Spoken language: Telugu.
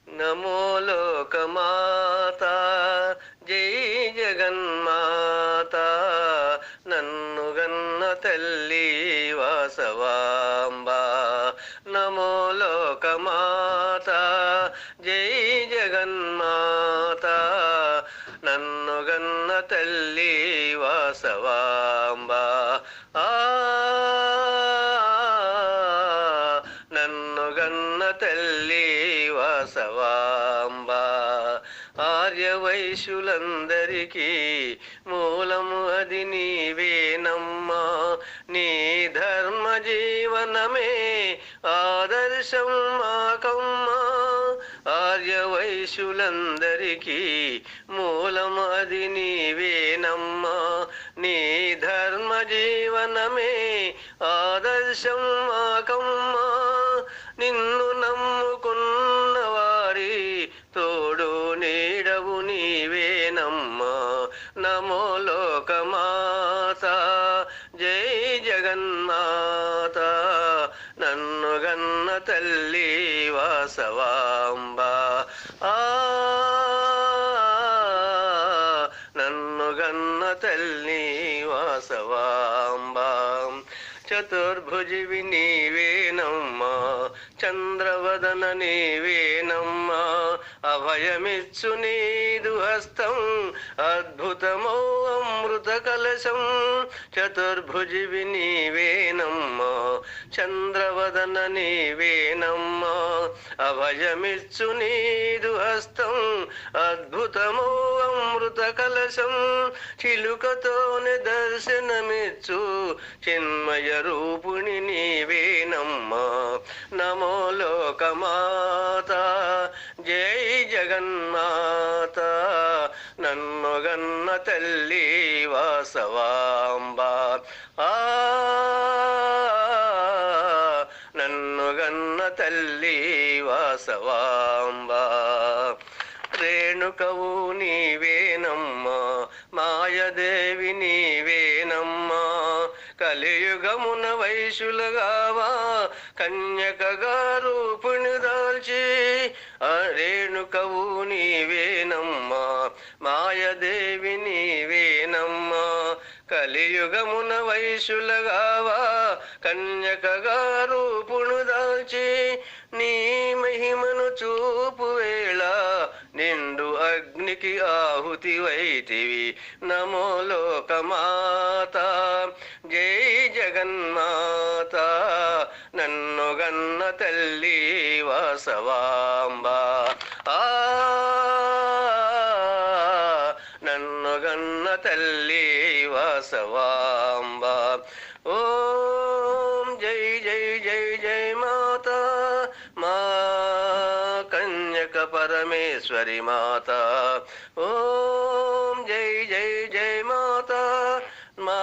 నమో లోకమాత జై జగన్మాత నన్ను గన్న తల్లి వాసవాంబ నమో లోకమాత జై జగన్మాత నన్ను గన్న తల్లి వాసవాంబ నన్ను గన్న తల్లి వాసవాంబ ఆర్యవైశ్యులందరికీ మూలము అది నీవేనమ్మా నీ ధర్మ జీవనమే ఆదర్శం మాకమ్మా ఆర్యవైశ్యులందరికీ మూలము అది నీవేనమ్మా నీ ధర్మ జీవనమే ఆదర్శం మాకమ్మా నిన్ను నమ్ముకున్న వారి తోడు నీడవు నీవేనమ్మా నమో లోకమాత జై జగన్మాత నన్ను గన్న తల్లి వాసవాంబ నన్ను గన్న తల్లి వాసవాంబ చతుర్భుజివి నీవేనమ్మా చంద్రవదన నీవేనమ్మా అభయమిచ్చు నీదు హస్తం అద్భుతమో అమృత కలశం చతుర్భుజివి నీవేనమ్మా చంద్రవదన నీవేనమ్మా అభయమిచ్చు నీదు హస్తం అద్భుతమో అమృత కలశం చిలుకతోనే దర్శనమిచ్చు చిన్మయ రూపుణి నీవేనమ్మా నమో లోకమాత జై జగన్మాత నన్ను గన్న తల్లి వాసవాంబ నన్ను గన్న తల్లి వాసవాంబ రేణుకవు నీవేనమ్మా మాయదేవి నీవేనమ్మా కలియుగమున వైశ్యులగావా కన్యకగా రూపుని దాల్చి రేణుకవు నీవేనమ్మా మాయదేవి నీవేనమ్మా కలియుగమున వైశ్యులగావా కన్యకగా రూపును దాల్చి నీ మహిమను చూపు వేళ నిండు అగ్నికి ఆహుతి వైతివి నమో లోకమాత జై జగన్మాత నన్ను గన్న తల్లి వాసవాంబ నన్ను గన్న తల్లి వాసవాంబ ఓం జై జై జై జై మాత మా కన్యక పరమేశ్వరి మాత ఓం జై జై జై మాత మా